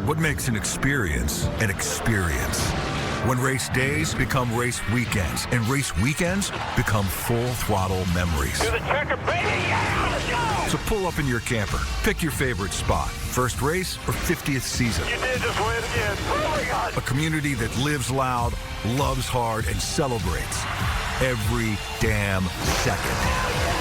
What makes an experience an experience? When race days become race weekends, and race weekends become full-throttle memories. To the checker, baby! Yeah, let's go! So pull up in your camper, pick your favorite spot, first race or 50th season. You did just win again. Oh my God! A community that lives loud, loves hard, and celebrates every damn second.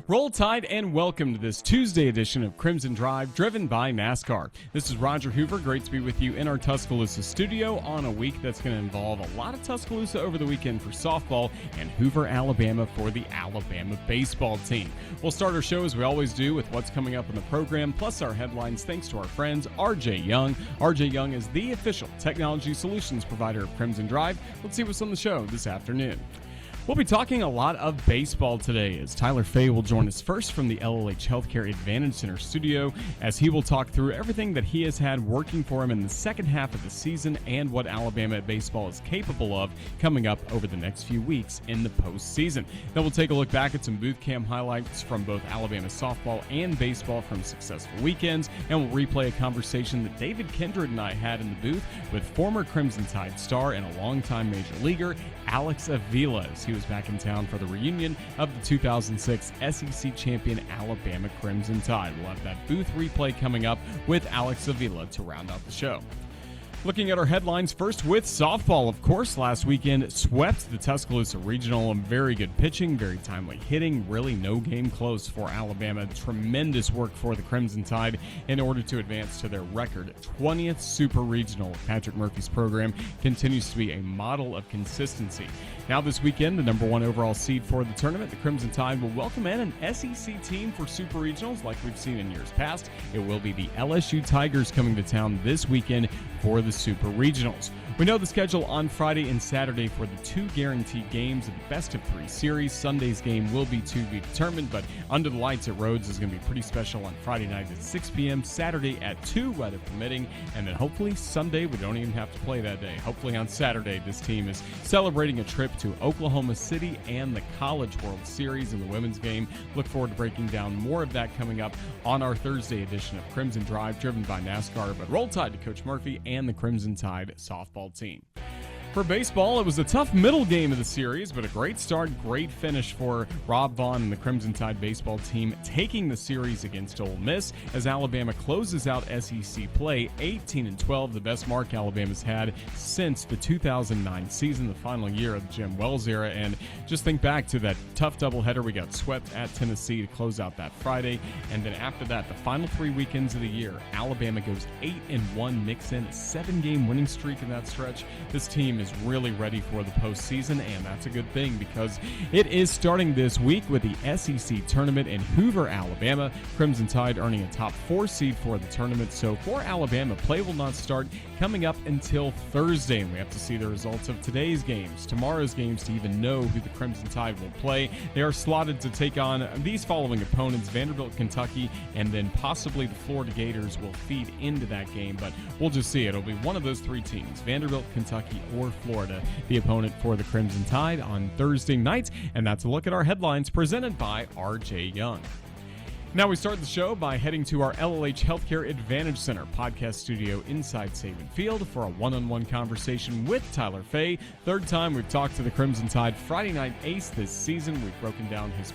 Roll Tide and welcome to this Tuesday edition of Crimson Drive, driven by NASCAR. This is Roger Hoover. Great to be with you in our Tuscaloosa studio on a week that's going to involve a lot of Tuscaloosa over the weekend for softball and Hoover, Alabama for the Alabama baseball team. We'll start our show as we always do with what's coming up in the program, plus our headlines thanks to our friends RJ Young. RJ Young is the official technology solutions provider of Crimson Drive. Let's see what's on the show this afternoon. We'll be talking a lot of baseball today as Tyler Fay will join us first from the LLH Healthcare Advantage Center studio as he will talk through everything that he has had working for him in the second half of the season and what Alabama baseball is capable of coming up over the next few weeks in the postseason. Then we'll take a look back at some booth cam highlights from both Alabama softball and baseball from successful weekends, and we'll replay a conversation that David Kindred and I had in the booth with former Crimson Tide star and a longtime major leaguer Alex Avila as he was back in town for the reunion of the 2006 SEC champion Alabama Crimson Tide. We'll have that booth replay coming up with Alex Avila to round out the show. Looking at our headlines first with softball, of course, last weekend swept the Tuscaloosa Regional. Very good pitching, very timely hitting, really no game close for Alabama. Tremendous work for the Crimson Tide in order to advance to their record 20th Super Regional. Patrick Murphy's program continues to be a model of consistency. Now this weekend, the number one overall seed for the tournament, the Crimson Tide will welcome in an SEC team for Super Regionals like we've seen in years past. It will be the LSU Tigers coming to town this weekend for the Super Regionals. We know the schedule on Friday and Saturday for the two guaranteed games of the best of three series. Sunday's game will be to be determined, but Under the Lights at Rhodes is going to be pretty special on Friday night at 6 p.m., Saturday at 2, weather permitting, and then hopefully Sunday, we don't even have to play that day. Hopefully on Saturday, this team is celebrating a trip to Oklahoma City and the College World Series in the women's game. Look forward to breaking down more of that coming up on our Thursday edition of Crimson Drive, driven by NASCAR, but Roll Tide to Coach Murphy and the Crimson Tide softball team. For baseball, it was a tough middle game of the series, but a great start, great finish for Rob Vaughn and the Crimson Tide baseball team, taking the series against Ole Miss as Alabama closes out SEC play 18-12, the best mark Alabama's had since the 2009 season, the final year of the Jim Wells era. And just think back to that tough doubleheader. We got swept at Tennessee to close out that Friday, and then after that, the final 3 weekends of the year, Alabama goes 8-1, mix in a 7-game winning streak in that stretch. This team is really ready for the postseason, and that's a good thing because it is starting this week with the SEC tournament in Hoover, Alabama. Crimson Tide earning a top 4 seed for the tournament. So for Alabama, play will not start coming up until Thursday, and we have to see the results of today's games, tomorrow's games, to even know who the Crimson Tide will play. They are slotted to take on these following opponents: Vanderbilt, Kentucky, and then possibly the Florida Gators will feed into that game, but we'll just see. It'll be one of those 3 teams, Vanderbilt, Kentucky, or Florida, the opponent for the Crimson Tide on Thursday night. And that's a look at our headlines presented by RJ Young. Now we start the show by heading to our LLH Healthcare Advantage Center podcast studio inside Saban Field for a one-on-one conversation with Tyler Fay. Third time we've talked to the Crimson Tide Friday night ace this season. We've broken down his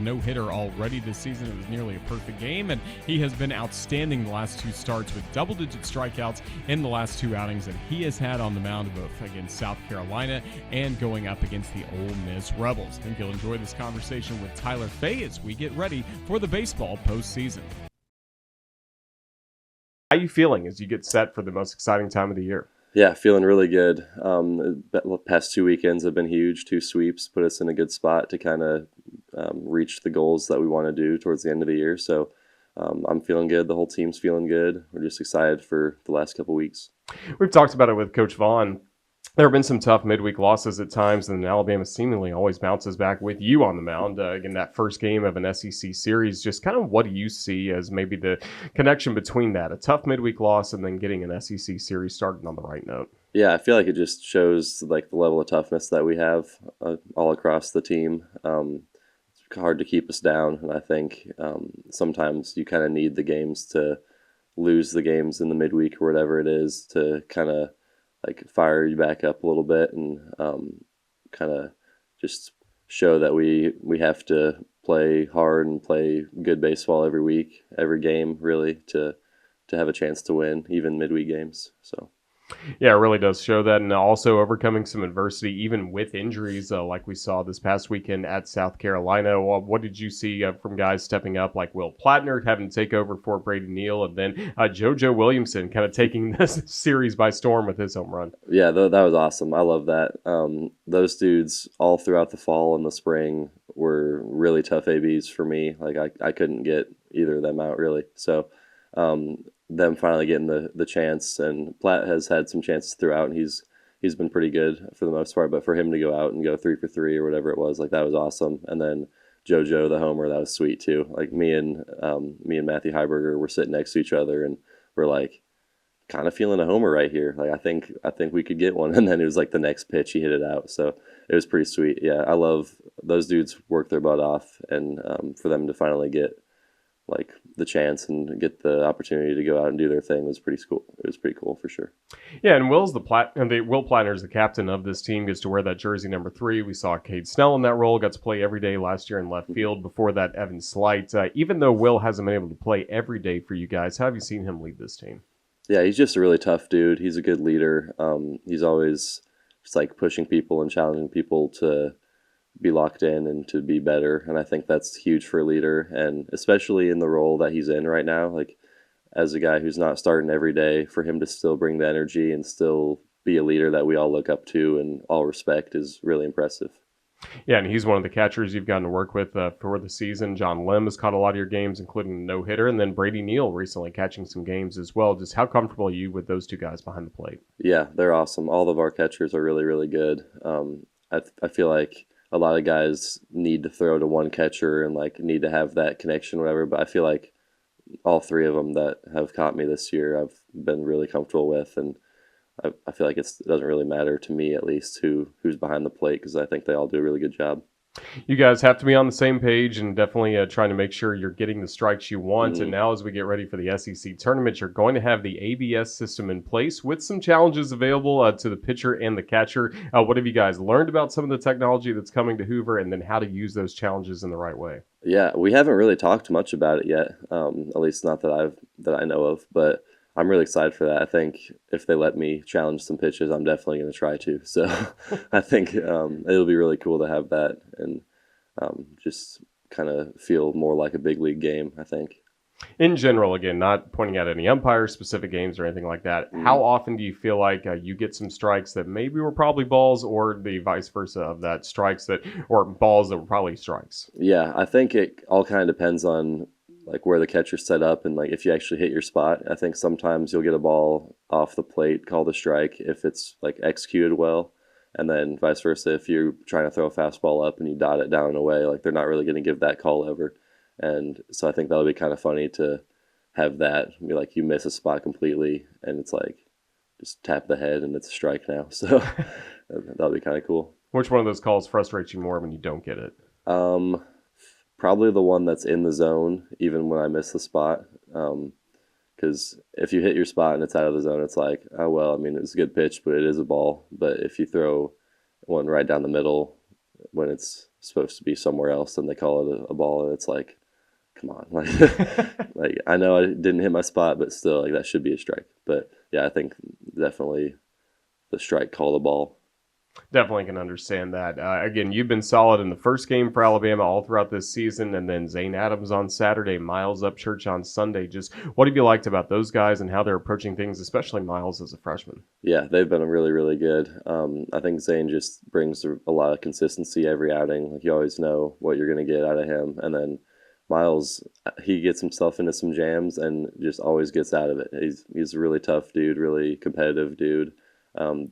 no-hitter already this season. It was nearly a perfect game, and he has been outstanding the last 2 starts with double-digit strikeouts in the last 2 outings that he has had on the mound, both against South Carolina and going up against the Ole Miss Rebels. I think you'll enjoy this conversation with Tyler Fay as we get ready for the baseball postseason. How are you feeling as you get set for the most exciting time of the year? Yeah, feeling really good. The past 2 weekends have been huge. 2 sweeps put us in a good spot to kind of reach the goals that we want to do towards the end of the year. So I'm feeling good. The whole team's feeling good. We're just excited for the last couple weeks. We've talked about it with Coach Vaughn. There have been some tough midweek losses at times, and Alabama seemingly always bounces back with you on the mound. Again, that first game of an SEC series, just kind of what do you see as maybe the connection between that, a tough midweek loss and then getting an SEC series started on the right note? Yeah, I feel like it just shows like the level of toughness that we have all across the team. hard to keep us down. And I think sometimes you kind of need the games to lose the games in the midweek or whatever it is to kind of like fire you back up a little bit and kind of just show that we have to play hard and play good baseball every week, every game, really, to have a chance to win, even midweek games. So. Yeah, it really does show that, and also overcoming some adversity, even with injuries, like we saw this past weekend at South Carolina. What did you see from guys stepping up, like Will Platner having to take over for Brady Neal, and then JoJo Williamson kind of taking this series by storm with his home run? Yeah, that was awesome. I love that. Those dudes all throughout the fall and the spring were really tough ABs for me. Like I couldn't get either of them out really. So them finally getting the chance, and Platt has had some chances throughout, and he's been pretty good for the most part. But for him to go out and go 3 for 3 or whatever it was, like that was awesome. And then JoJo the homer, that was sweet too. Like me and Matthew Heiberger were sitting next to each other, and we're like kind of feeling a homer right here. Like I think we could get one. And then it was like the next pitch he hit it out, so it was pretty sweet. Yeah, I love those dudes work their butt off, and for them to finally get like the chance and get the opportunity to go out and do their thing was pretty cool. It was pretty cool for sure. Yeah, and Will Platner is the captain of this team, gets to wear that jersey number 3. We saw Cade Snell in that role, got to play every day last year in left field. Before that, Evan Slight. Even though Will hasn't been able to play every day for you guys, how have you seen him lead this team? Yeah, he's just a really tough dude. He's a good leader. He's always just like pushing people and challenging people to be locked in and to be better, and I think that's huge for a leader, and especially in the role that he's in right now, like as a guy who's not starting every day, for him to still bring the energy and still be a leader that we all look up to and all respect is really impressive. Yeah, and he's one of the catchers you've gotten to work with for the season. John Lim has caught a lot of your games, including the no-hitter, and then Brady Neal recently catching some games as well. Just how comfortable are you with those two guys behind the plate? Yeah, they're awesome. All of our catchers are really, really good. I feel like a lot of guys need to throw to one catcher and like need to have that connection or whatever, but I feel like all 3 of them that have caught me this year I've been really comfortable with, and I feel like it doesn't really matter to me, at least, who's behind the plate, because I think they all do a really good job. You guys have to be on the same page and definitely trying to make sure you're getting the strikes you want. Mm-hmm. And now as we get ready for the SEC tournament, you're going to have the ABS system in place with some challenges available to the pitcher and the catcher. What have you guys learned about some of the technology that's coming to Hoover, and then how to use those challenges in the right way? Yeah, we haven't really talked much about it yet, at least not that I know of, but I'm really excited for that. I think if they let me challenge some pitches, I'm definitely going to try to. So I think it'll be really cool to have that and just kind of feel more like a big league game, I think. In general, again, not pointing out any umpire-specific games or anything like that, how often do you feel like you get some strikes that maybe were probably balls, or the vice versa of that, strikes that, or balls that were probably strikes? Yeah, I think it all kind of depends on like where the catcher's set up and like if you actually hit your spot. I think sometimes you'll get a ball off the plate called a strike if it's like executed well, and then vice versa if you're trying to throw a fastball up and you dot it down and away, like they're not really going to give that call ever. And so I think that'll be kind of funny to have that be like you miss a spot completely and it's like just tap the head and it's a strike now. So that'll be kind of cool. Which one of those calls frustrates you more when you don't get it? Probably the one that's in the zone, even when I miss the spot. Because if you hit your spot and it's out of the zone, it's like, oh, well, I mean, it's a good pitch, but it is a ball. But if you throw one right down the middle when it's supposed to be somewhere else, then they call it a ball, and it's like, come on. Like I know I didn't hit my spot, but still, like that should be a strike. But, yeah, I think definitely the strike call the ball. Definitely can understand that. Again, you've been solid in the first game for Alabama all throughout this season, and then Zane Adams on Saturday, Miles Upchurch on Sunday. Just what have you liked about those guys and how they're approaching things, especially Miles as a freshman? Yeah, they've been really, really good. I think Zane just brings a lot of consistency every outing. Like you always know what you're going to get out of him. And then Miles, he gets himself into some jams and just always gets out of it. He's a really tough dude, really competitive dude.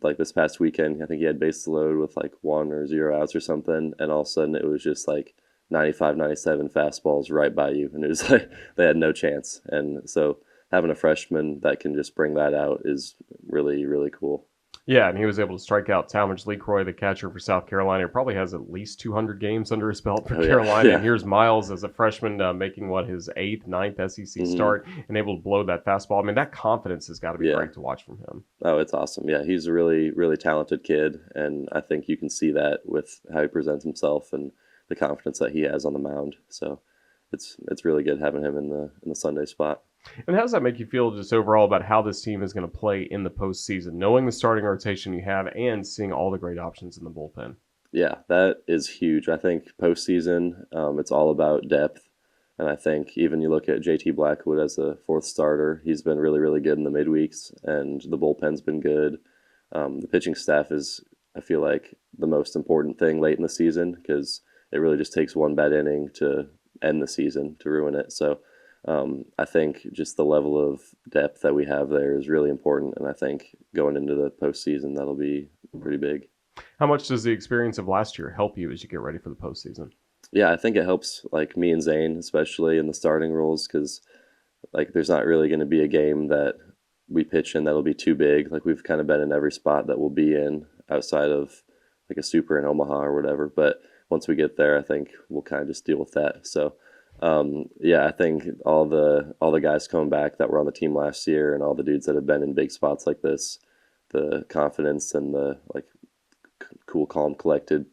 Like this past weekend, I think he had bases loaded with like 1 or 0 outs or something, and all of a sudden it was just like 95, 97 fastballs right by you, and it was like they had no chance. And so having a freshman that can just bring that out is really, really cool. Yeah, and he was able to strike out Talmadge LeCroy, the catcher for South Carolina. He probably has at least 200 games under his belt for Oh, yeah. Carolina. Yeah. And here's Miles as a freshman making, his 8th, 9th SEC start and able to blow that fastball. I mean, that confidence has got to be Yeah. great to watch from him. Oh, it's awesome. Yeah, he's a really, really talented kid, and I think you can see that with how he presents himself and the confidence that he has on the mound. So it's really good having him in the Sunday spot. And how does that make you feel just overall about how this team is going to play in the postseason, knowing the starting rotation you have and seeing all the great options in the bullpen? Yeah, that is huge. I think postseason, it's all about depth. And I think even you look at JT Blackwood as a fourth starter, he's been really, really good in the midweeks, and the bullpen's been good. The pitching staff is, I feel like, the most important thing late in the season because it really just takes one bad inning to end the season to ruin it. So I think just the level of depth that we have there is really important, and I think going into the postseason, that'll be pretty big. How much does the experience of last year help you as you get ready for the postseason? Yeah, I think it helps like me and Zane, especially in the starting roles, because like there's not really going to be a game that we pitch in that'll be too big. Like we've kind of been in every spot that we'll be in outside of like a super in Omaha or whatever. But once we get there, I think we'll kind of just deal with that. So yeah, I think all the guys coming back that were on the team last year and all the dudes that have been in big spots like this, the confidence and the like cool, calm, collected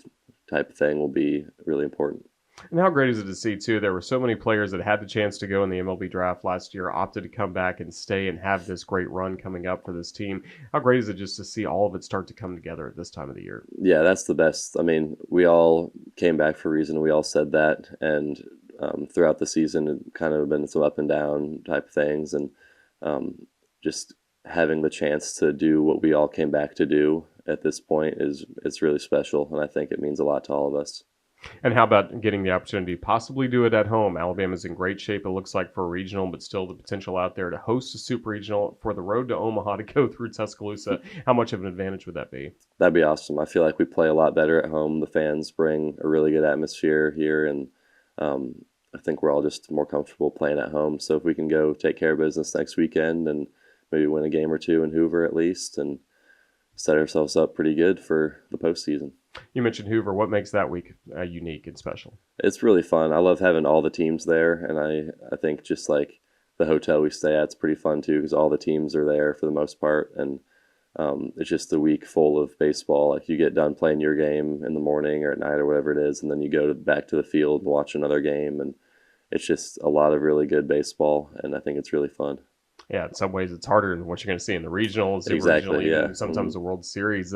type of thing will be really important. And how great is it to see, too, there were so many players that had the chance to go in the MLB draft last year, opted to come back and stay and have this great run coming up for this team. How great is it just to see all of it start to come together at this time of the year? Yeah, that's the best. I mean, we all came back for a reason. We all said that. And throughout the season, it kind of been some up and down type things. And just having the chance to do what we all came back to do at this point it's really special. And I think it means a lot to all of us. And how about getting the opportunity to possibly do it at home? Alabama's in great shape, it looks like, for a regional, but still the potential out there to host a super regional for the road to Omaha to go through Tuscaloosa. How much of an advantage would that be? That'd be awesome. I feel like we play a lot better at home. The fans bring a really good atmosphere here, and I think we're all just more comfortable playing at home. So if we can go take care of business next weekend and maybe win a game or two in Hoover at least and set ourselves up pretty good for the postseason. You mentioned Hoover. What makes that week unique and special? It's really fun. I love having all the teams there, and I think just like the hotel we stay at is pretty fun too because all the teams are there for the most part, and it's just a week full of baseball. Like you get done playing your game in the morning or at night or whatever it is, and then you go back to the field and watch another game, and it's just a lot of really good baseball, and I think it's really fun. Yeah, in some ways it's harder than what you're going to see in the regional, super Exactly, regional, even yeah. sometimes the World Series.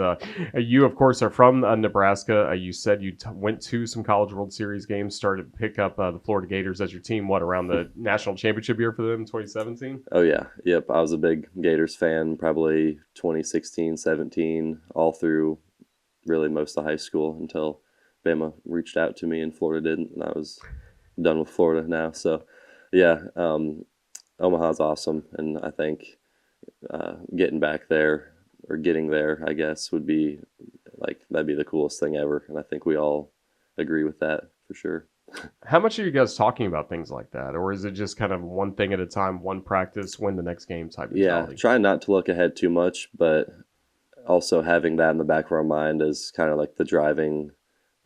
You, of course, are from Nebraska. You said you went to some College World Series games, started to pick up the Florida Gators as your team, around the national championship year for them in 2017? Oh, yeah. Yep, I was a big Gators fan probably 2016, 17, all through really most of high school until Bama reached out to me and Florida didn't, and I was done with Florida now. So, yeah, Omaha's awesome, and I think getting back there or getting there, I guess, would be like that'd be the coolest thing ever, and I think we all agree with that for sure. How much are you guys talking about things like that, or is it just kind of one thing at a time, one practice, win the next game type mentality? Yeah, trying not to look ahead too much, but also having that in the back of our mind is kind of like the driving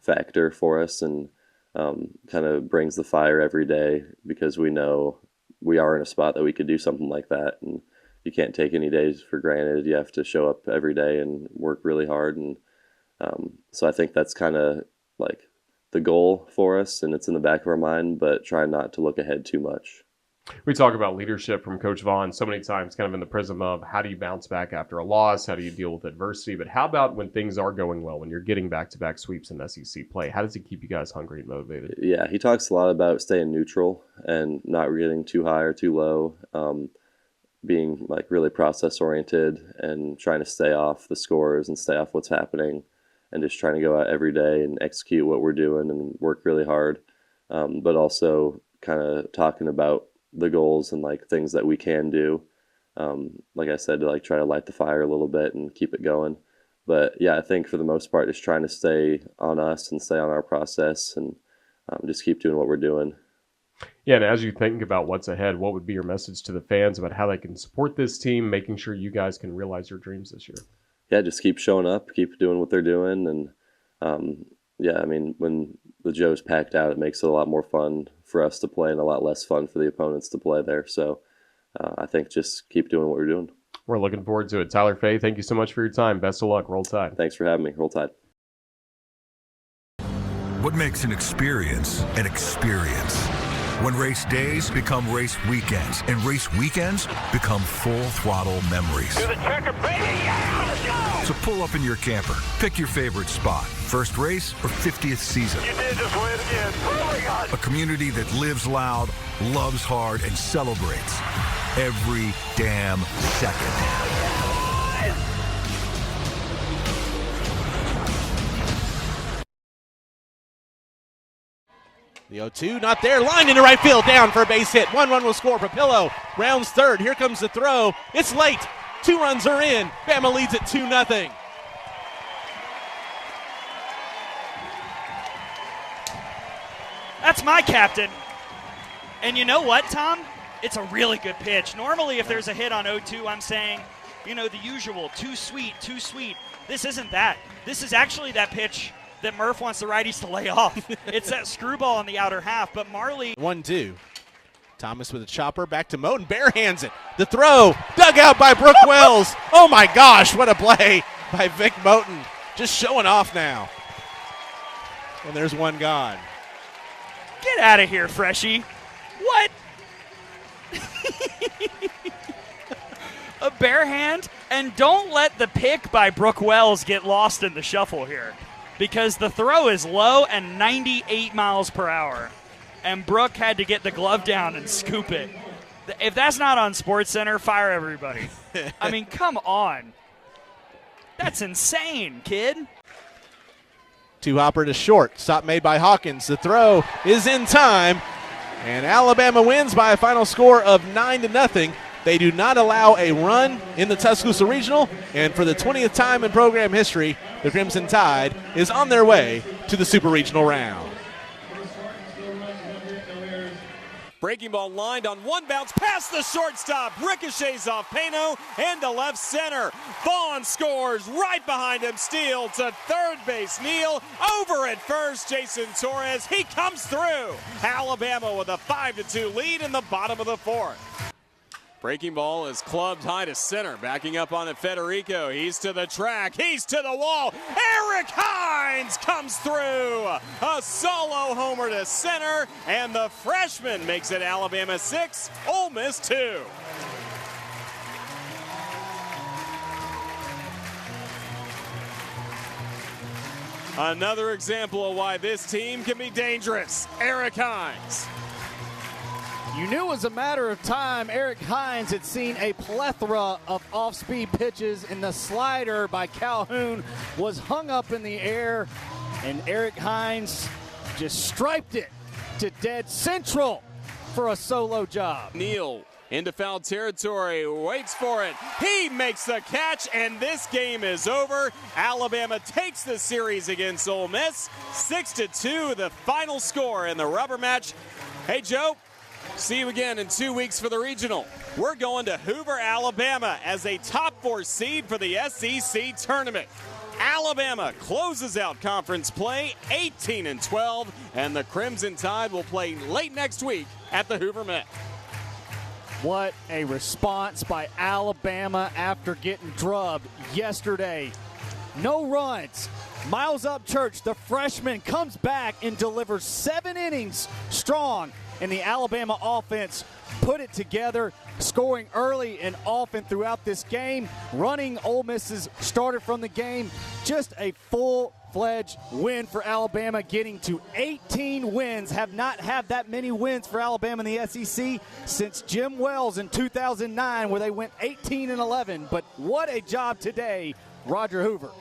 factor for us, and kind of brings the fire every day because we know we are in a spot that we could do something like that, and you can't take any days for granted. You have to show up every day and work really hard, and so I think that's kind of like the goal for us, and it's in the back of our mind, but try not to look ahead too much. We talk about leadership from Coach Vaughn so many times, kind of in the prism of how do you bounce back after a loss? How do you deal with adversity? But how about when things are going well, when you're getting back-to-back sweeps in SEC play? How does he keep you guys hungry and motivated? Yeah, he talks a lot about staying neutral and not getting too high or too low, being like really process-oriented and trying to stay off the scores and stay off what's happening and just trying to go out every day and execute what we're doing and work really hard, but also kind of talking about the goals and like things that we can do. Like I said, to like try to light the fire a little bit and keep it going. But yeah, I think for the most part, just trying to stay on us and stay on our process and just keep doing what we're doing. Yeah, and as you think about what's ahead, what would be your message to the fans about how they can support this team, making sure you guys can realize your dreams this year? yeah, just keep showing up, keep doing what they're doing, and yeah, I mean, when the Joe's packed out, it makes it a lot more fun for us to play and a lot less fun for the opponents to play there. So I think just keep doing what we're doing. We're looking forward to it. Tyler Fay, thank you so much for your time. Best of luck. Roll Tide. Thanks for having me. Roll Tide. What makes an experience an experience? When race days become race weekends and race weekends become full throttle memories. To the checker, baby! Yeah, let's go! So pull up in your camper, pick your favorite spot, first race or 50th season. You did just win again. Oh my God! A community that lives loud, loves hard, and celebrates every damn second. The 0-2, not there. Line into right field, down for a base hit. 1-1 will score. Papillo rounds third. Here comes the throw. It's late. 2 runs are in. Bama leads it 2-0. That's my captain. And you know what, Tom? It's a really good pitch. Normally, if there's a hit on 0-2, I'm saying, you know, the usual, too sweet, too sweet. This isn't that. This is actually that pitch that Murph wants the righties to lay off. It's that screwball on the outer half, but Marley. 1-2. Thomas with a chopper, back to Moten, barehands it. The throw, dug out by Brooke Wells. Oh my gosh, what a play by Vic Moten. Just showing off now. And there's one gone. Get out of here, Freshie. What? A bare hand? And don't let the pick by Brooke Wells get lost in the shuffle here, because the throw is low and 98 miles per hour. And Brooke had to get the glove down and scoop it. If that's not on SportsCenter, fire everybody. I mean, come on. That's insane, kid. 2-hopper to short. Stop made by Hawkins. The throw is in time. And Alabama wins by a final score of 9-0. They do not allow a run in the Tuscaloosa Regional. And for the 20th time in program history, the Crimson Tide is on their way to the Super Regional round. Breaking ball lined on one bounce past the shortstop. Ricochets off Pano and to left center. Vaughn scores right behind him. Steele to third base. Neal over at first. Jason Torres, he comes through. Alabama with a 5-2 lead in the bottom of the fourth. Breaking ball is clubbed high to center. Backing up on it, Federico. He's to the track. He's to the wall. Eric Hines comes through. A solo homer to center. And the freshman makes it Alabama 6, Ole Miss 2. Another example of why this team can be dangerous. Eric Hines. You knew it was a matter of time. Eric Hines had seen a plethora of off-speed pitches, and the slider by Calhoun was hung up in the air, and Eric Hines just striped it to dead central for a solo job. Neal into foul territory, waits for it. He makes the catch, and this game is over. Alabama takes the series against Ole Miss. 6-2, the final score in the rubber match. Hey, Joe. See you again in 2 weeks for the regional. We're going to Hoover, Alabama as a top 4 seed for the SEC tournament. Alabama closes out conference play 18-12, and the Crimson Tide will play late next week at the Hoover Met. What a response by Alabama after getting drubbed yesterday. No runs. Miles Upchurch, the freshman, comes back and delivers 7 innings strong. And the Alabama offense put it together, scoring early and often throughout this game. Running Ole Miss's starter from the game. Just a full-fledged win for Alabama, getting to 18 wins. Have not had that many wins for Alabama in the SEC since Jim Wells in 2009, where they went 18-11. But what a job today, Roger Hoover.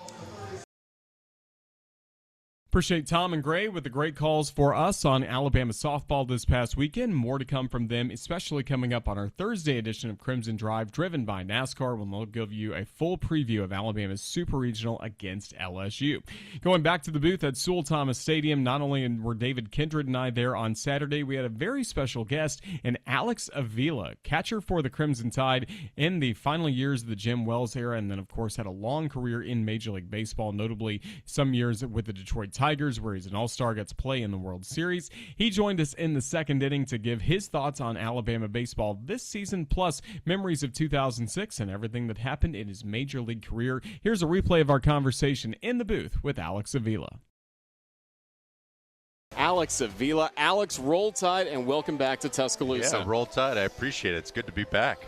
Appreciate Tom and Gray with the great calls for us on Alabama softball this past weekend. More to come from them, especially coming up on our Thursday edition of Crimson Drive, driven by NASCAR, when they'll give you a full preview of Alabama's Super Regional against LSU. Going back to the booth at Sewell Thomas Stadium, not only were David Kindred and I there on Saturday, we had a very special guest in Alex Avila, catcher for the Crimson Tide in the final years of the Jim Wells era, and then, of course, had a long career in Major League Baseball, notably some years with the Detroit Tigers, where he's an all-star, gets play in the World Series. He joined us in the second inning to give his thoughts on Alabama baseball this season, plus memories of 2006 and everything that happened in his Major League career. Here's a replay of our conversation in the booth with Alex Avila. Alex Avila. Alex, Roll Tide, and welcome back to Tuscaloosa. Yeah, Roll Tide. I appreciate it. It's good to be back.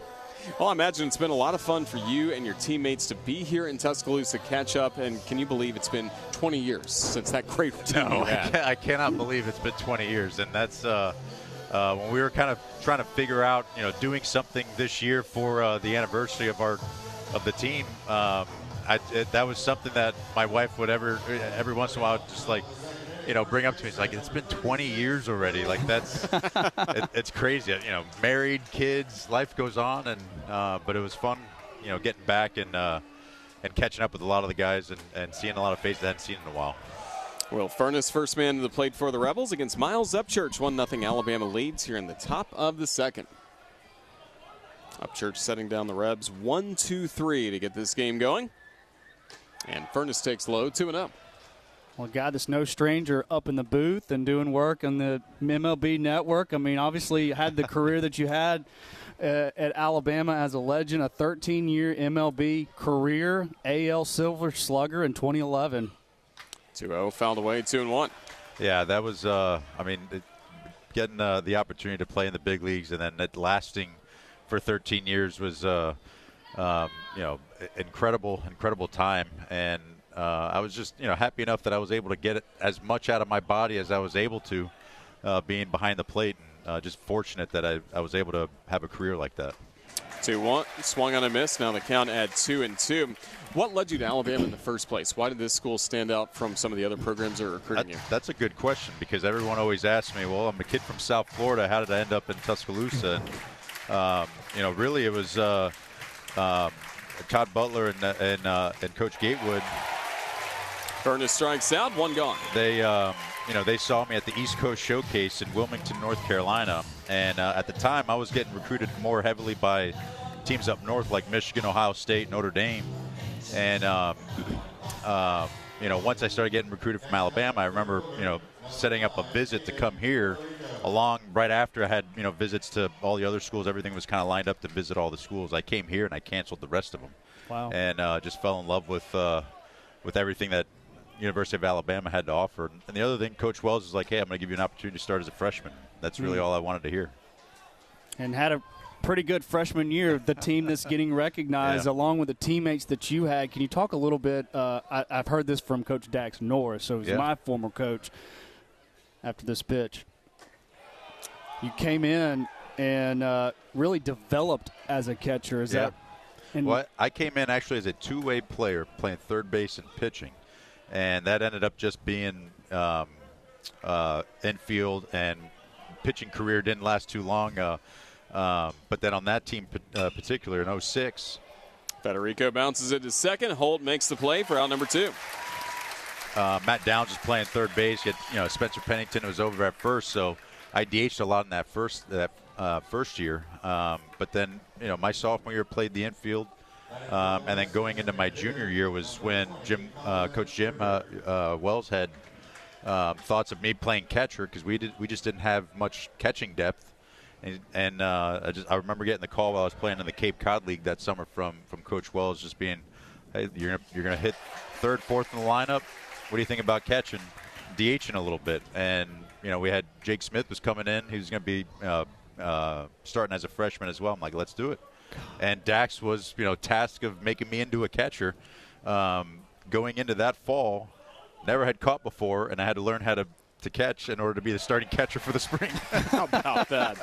Well, I imagine it's been a lot of fun for you and your teammates to be here in Tuscaloosa, catch up, and can you believe it's been 20 years since that great team you had? I cannot believe it's been 20 years, and that's when we were kind of trying to figure out, doing something this year for the anniversary of the team. That was something that my wife would every once in a while just bring up to me. It's like, it's been 20 years already. Like, that's it's crazy. Married, kids, life goes on, and but it was fun, getting back and catching up with a lot of the guys and seeing a lot of faces I hadn't seen in a while. Will Furness, first man to the plate for the Rebels against Miles Upchurch. 1-0 Alabama leads here in the top of the second. Upchurch setting down the Rebs 1-2-3 to get this game going. And Furness takes low, 2-0. Well, a guy that's no stranger up in the booth and doing work on the MLB network. I mean, obviously you had the career that you had at Alabama as a legend, a 13-year MLB career, AL Silver Slugger in 2011. 2-0, fouled away, 2-1. Yeah, that was, getting the opportunity to play in the big leagues and then it lasting for 13 years was, incredible time. And I was just, happy enough that I was able to get as much out of my body as I was able to, being behind the plate, and just fortunate that I was able to have a career like that. 2-1, swung on a miss. Now the count at 2-2. What led you to Alabama in the first place? Why did this school stand out from some of the other programs that are recruiting you? That's a good question, because everyone always asks me, well, I'm a kid from South Florida. How did I end up in Tuscaloosa? And, really it was Todd Butler and Coach Gatewood. Furness strikes out, one gone. They saw me at the East Coast Showcase in Wilmington, North Carolina, and at the time I was getting recruited more heavily by teams up north like Michigan, Ohio State, Notre Dame, and once I started getting recruited from Alabama, I remember setting up a visit to come here. Along right after I had visits to all the other schools, everything was kind of lined up to visit all the schools. I came here and I canceled the rest of them. Wow! And just fell in love with everything that University of Alabama had to offer. And the other thing, Coach Wells was like, hey, I'm going to give you an opportunity to start as a freshman. That's really all I wanted to hear. And had a pretty good freshman year, the team that's getting recognized, along with the teammates that you had. Can you talk a little bit? I've heard this from Coach Dax Norris, so he's my former coach, after this pitch. You came in and really developed as a catcher. Is that? Well, I came in actually as a two-way player, playing third base and pitching. And that ended up just being infield, and pitching career didn't last too long. But then on that team particular in 06. Federico bounces it to second. Holt makes the play for out number 2. Matt Downs was playing third base. You had, Spencer Pennington was over at first, so I DH'd a lot in that first year. But then, my sophomore year played the infield. And then going into my junior year was when Coach Jim Wells had thoughts of me playing catcher, because we just didn't have much catching depth. And I remember getting the call while I was playing in the Cape Cod League that summer from Coach Wells, just being, hey, you're gonna hit third, fourth in the lineup. What do you think about catching, DHing a little bit? And we had Jake Smith was coming in. He was going to be starting as a freshman as well. I'm like, let's do it. And Dax was, tasked of making me into a catcher. Going into that fall, never had caught before, and I had to learn how to catch in order to be the starting catcher for the spring. How about that?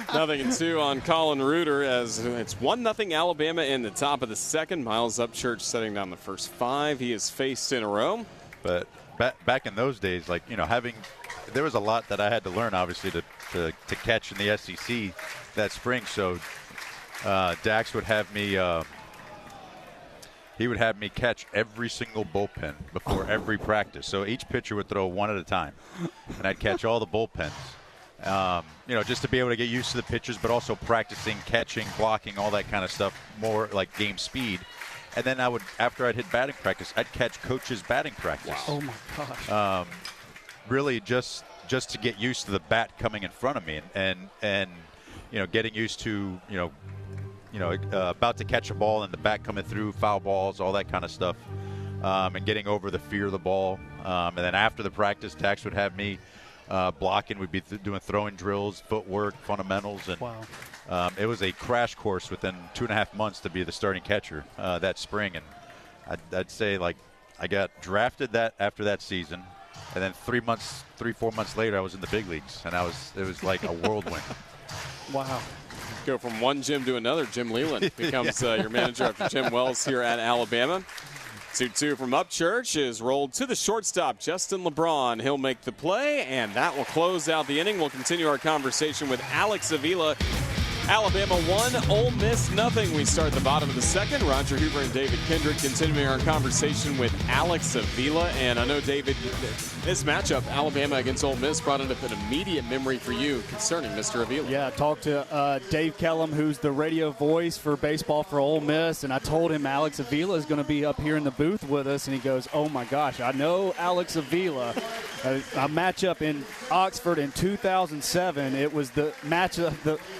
0-2 on Colin Reuter, as it's 1-0 Alabama in the top of the second. Miles Upchurch setting down the first 5 he has faced in a row. But back in those days, like, there was a lot that I had to learn, obviously, to catch in the SEC that spring. So Dax would have me. He would have me catch every single bullpen before every practice. So each pitcher would throw one at a time, and I'd catch all the bullpens. Just to be able to get used to the pitches, but also practicing, catching, blocking, all that kind of stuff, more like game speed. And then after I'd hit batting practice, I'd catch coach's batting practice. Wow. Oh my gosh. Really just to get used to the bat coming in front of me and getting used to, about to catch a ball and the bat coming through, foul balls, all that kind of stuff, and getting over the fear of the ball. And then after the practice, Dax would have me blocking. We'd be doing throwing drills, footwork, fundamentals, and wow. It was a crash course within 2.5 months to be the starting catcher that spring. And I'd say, like, I got drafted after that season, and then 4 months later, I was in the big leagues, and it was like a whirlwind. Wow. Go from one Jim to another. Jim Leland becomes your manager after Jim Wells here at Alabama. 2-2 from Upchurch is rolled to the shortstop, Justin LeBron. He'll make the play, and that will close out the inning. We'll continue our conversation with Alex Avila. Alabama 1, Ole Miss nothing. We start at the bottom of the second. Roger Hoover and David Kindred continuing our conversation with Alex Avila. And I know, David, this matchup, Alabama against Ole Miss, brought up an immediate memory for you concerning Mr. Avila. Yeah, I talked to Dave Kellum, who's the radio voice for baseball for Ole Miss, and I told him Alex Avila is going to be up here in the booth with us, and he goes, oh, my gosh, I know Alex Avila. A matchup in Oxford in 2007, it was the matchup,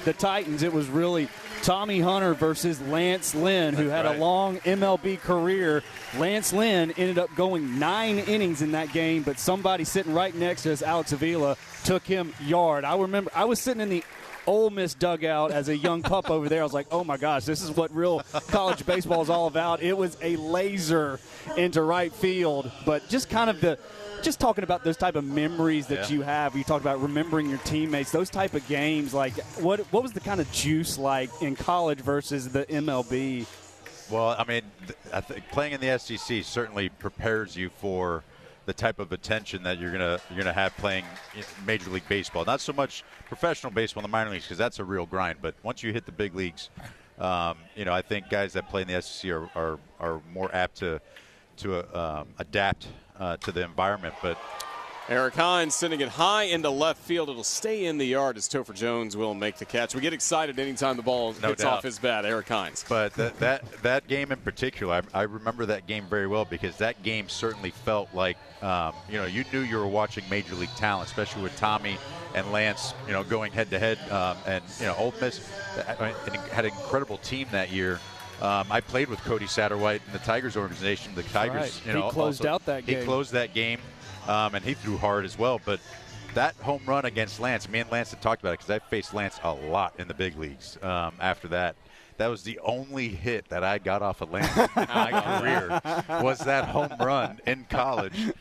the Titans. It was really Tommy Hunter versus Lance Lynn, who had a long MLB career. Lance Lynn ended up going 9 innings in that game, but somebody sitting right next to us, Alex Avila, took him yard. I remember I was sitting in the Ole Miss dugout as a young pup over there. I was like, oh, my gosh, this is what real college baseball is all about. It was a laser into right field, but just kind of just talking about those type of memories that you have. You talked about remembering your teammates, those type of games. Like, what was the kind of juice like in college versus the MLB? Well, I mean, I think playing in the SEC certainly prepares you for the type of attention that you're gonna have playing Major League Baseball. Not so much professional baseball in the minor leagues, because that's a real grind. But once you hit the big leagues, I think guys that play in the SEC are more apt to adapt to the environment. But Eric Hines sending it high into left field. It'll stay in the yard as Topher Jones will make the catch. We get excited anytime the ball hits off his bat, Eric Hines. But that game in particular, I remember that game very well, because that game certainly felt like, you knew you were watching Major League talent, especially with Tommy and Lance, going head-to-head. And Ole Miss had an incredible team that year. I played with Cody Satterwhite in the Tigers organization. The Tigers, he closed out that game. He closed that game, and he threw hard as well. But that home run against Lance, me and Lance had talked about it, because I faced Lance a lot in the big leagues. After that was the only hit that I got off of Lance in my career, was that home run in college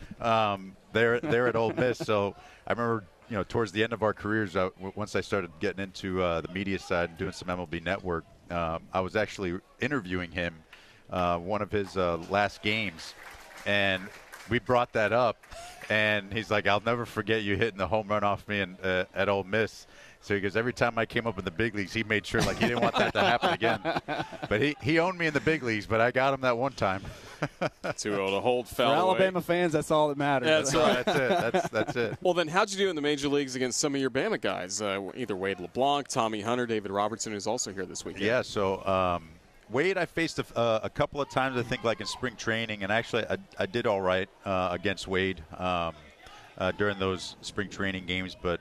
there at Ole Miss. So I remember, towards the end of our careers, once I started getting into the media side and doing some MLB Network, I was actually interviewing him one of his last games, and we brought that up, and he's like, I'll never forget you hitting the home run off me at Ole Miss. So he goes, every time I came up in the big leagues, he made sure like he didn't want that to happen again. But he owned me in the big leagues, but I got him that one time. 2-0 to hold foul For away. Alabama fans, that's all that matters. That's right. That's it. That's it. Well, then how'd you do in the major leagues against some of your Bama guys? Either Wade LeBlanc, Tommy Hunter, David Robertson, who's also here this weekend. Yeah, so Wade I faced a couple of times, I think, like in spring training, and actually I did all right against Wade during those spring training games, but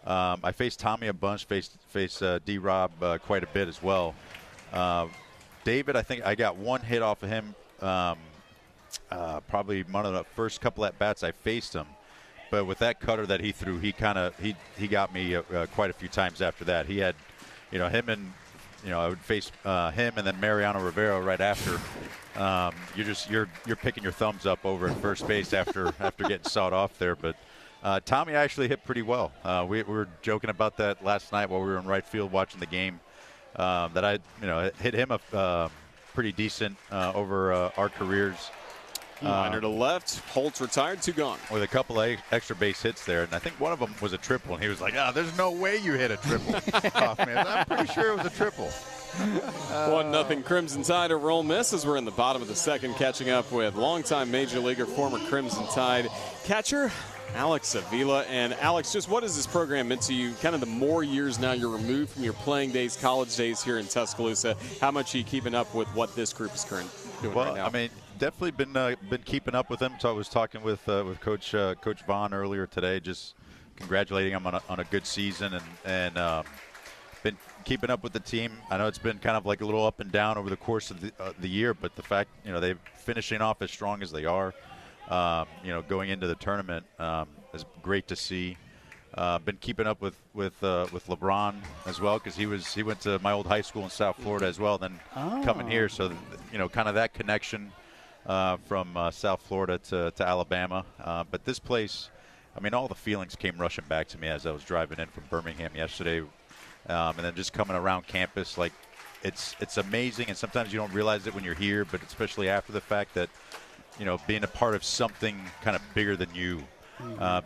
I faced Tommy a bunch, faced D-Rob quite a bit as well. David, I think I got one hit off of him probably one of the first couple at-bats I faced him. But with that cutter that he threw, he got me quite a few times after that. He had, him and, I would face him and then Mariano Rivera right after. You're picking your thumbs up over at first base after getting sawed off there. But Tommy actually hit pretty well. We were joking about that last night while we were in right field watching the game. That I hit him pretty decent over our careers. Liner to left. Holtz retired, 2 gone. With a couple of extra base hits there, and I think one of them was a triple, and he was like, there's no way you hit a triple. Hoffman. I'm pretty sure it was a triple. 1-0 Crimson Tide over Ole Miss as we're in the bottom of the second, catching up with longtime Major Leaguer, former Crimson Tide catcher Alex Avila. And Alex, just what has this program meant to you, kind of the more years now you're removed from your playing days, college days here in Tuscaloosa? How much are you keeping up with what this group is currently doing right now? I mean, definitely been keeping up with them. So I was talking with Coach Vaughn earlier today, just congratulating him on a good season, and been keeping up with the team. I know it's been kind of like a little up and down over the course of the year, but the fact they're finishing off as strong as they are, going into the tournament is great to see. Been keeping up with LeBron as well, because he went to my old high school in South Florida as well, then coming here. So kind of that connection from South Florida to Alabama. But this place, I mean, all the feelings came rushing back to me as I was driving in from Birmingham yesterday, and then just coming around campus. Like, it's amazing, and sometimes you don't realize it when you're here, but especially after the fact that being a part of something kind of bigger than you,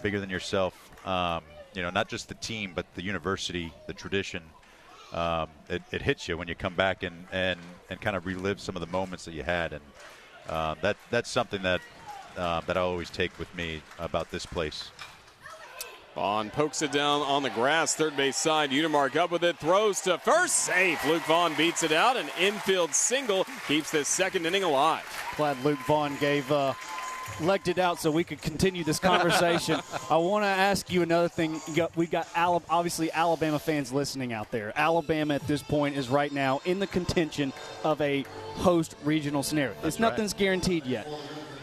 bigger than yourself. Not just the team, but the university, the tradition. It hits you when you come back and kind of relive some of the moments that you had, and that's something that I always take with me about this place. Vaughn pokes it down on the grass, third base side. Utermark up with it, throws to first, safe. Luke Vaughn beats it out, an infield single keeps this second inning alive. Glad Luke Vaughn legged it out so we could continue this conversation. I want to ask you another thing. We got obviously Alabama fans listening out there. Alabama at this point is right now in the contention of a host regional scenario. Nothing's guaranteed yet.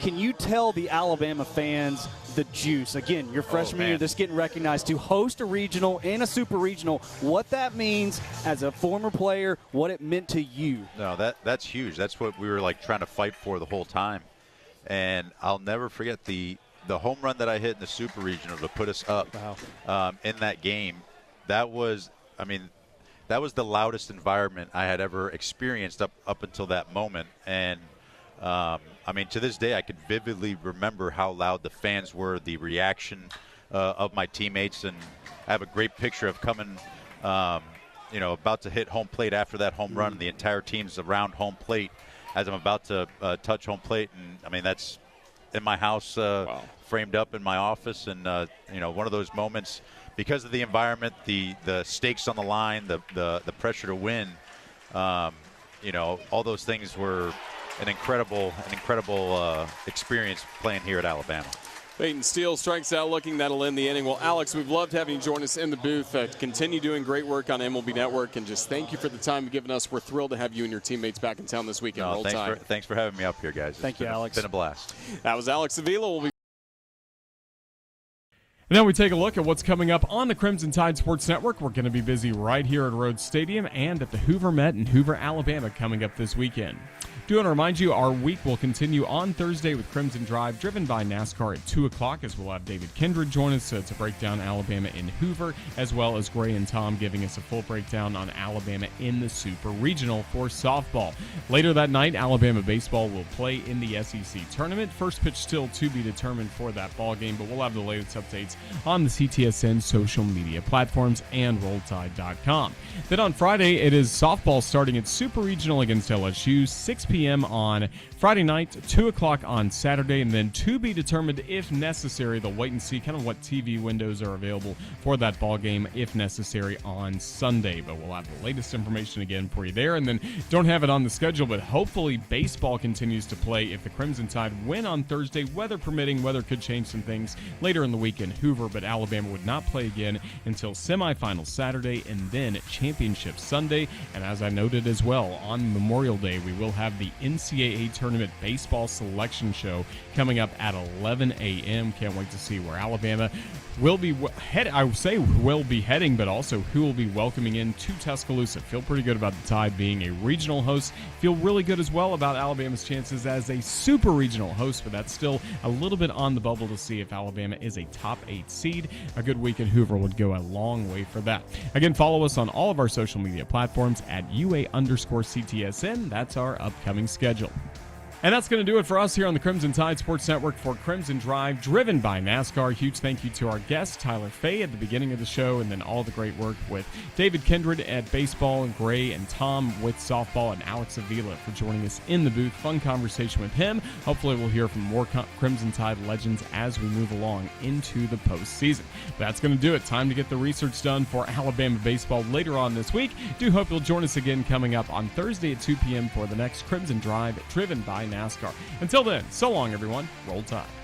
Can you tell the Alabama fans the juice? Again, your freshman year, this getting recognized to host a regional and a super regional, what that means as a former player, what it meant to you. No, that's huge. That's what we were trying to fight for the whole time. And I'll never forget the home run that I hit in the super regional to put us up in that game. That was the loudest environment I had ever experienced up until that moment. And to this day, I can vividly remember how loud the fans were, the reaction of my teammates, and I have a great picture of coming, about to hit home plate after that home run, and the entire team's around home plate as I'm about to touch home plate, and that's in my house, framed up in my office, and one of those moments because of the environment, the stakes on the line, the pressure to win, all those things were an incredible experience playing here at Alabama. Peyton Steele strikes out looking. That'll end the inning. Well, Alex, we've loved having you join us in the booth. Continue doing great work on MLB Network, and just thank you for the time you've given us. We're thrilled to have you and your teammates back in town this weekend. Thanks for having me up here, guys. Thank you, Alex. It's been a blast. That was Alex Avila. We'll be Now we take a look at what's coming up on the Crimson Tide Sports Network. We're going to be busy right here at Rhodes Stadium and at the Hoover Met in Hoover, Alabama coming up this weekend. Do want to remind you, our week will continue on Thursday with Crimson Drive, driven by NASCAR at 2 o'clock, as we'll have David Kindred join us to break down Alabama in Hoover, as well as Gray and Tom giving us a full breakdown on Alabama in the Super Regional for softball. Later that night, Alabama baseball will play in the SEC tournament. First pitch still to be determined for that ball game, but we'll have the latest updates on the CTSN social media platforms and RollTide.com. Then on Friday, it is softball starting at Super Regional against LSU, 6 p.m. on Friday night, 2 o'clock on Saturday, and then to be determined if necessary. They'll wait and see kind of what TV windows are available for that ball game if necessary on Sunday. But we'll have the latest information again for you there. And then don't have it on the schedule, but hopefully baseball continues to play if the Crimson Tide win on Thursday. Weather permitting, weather could change some things later in the week in Hoover, but Alabama would not play again until semifinals Saturday and then championship Sunday. And as I noted as well, on Memorial Day, we will have the NCAA Tournament Baseball Selection Show coming up at 11 a.m. Can't wait to see where Alabama will be heading, but also who will be welcoming in to Tuscaloosa. Feel pretty good about the Tide being a regional host. Feel really good as well about Alabama's chances as a super regional host, but that's still a little bit on the bubble to see if Alabama is a top 8 seed. A good week in Hoover would go a long way for that. Again, follow us on all of our social media platforms at UA_CTSN. That's our upcoming schedule. And that's going to do it for us here on the Crimson Tide Sports Network for Crimson Drive, driven by NASCAR. Huge thank you to our guest, Tyler Fay, at the beginning of the show, and then all the great work with David Kindred at baseball, and Gray and Tom with softball, and Alex Avila for joining us in the booth. Fun conversation with him. Hopefully we'll hear from more Crimson Tide legends as we move along into the postseason. That's going to do it. Time to get the research done for Alabama baseball later on this week. Do hope you'll join us again coming up on Thursday at 2 p.m. for the next Crimson Drive, driven by NASCAR. Until then, so long, everyone. Roll Tide.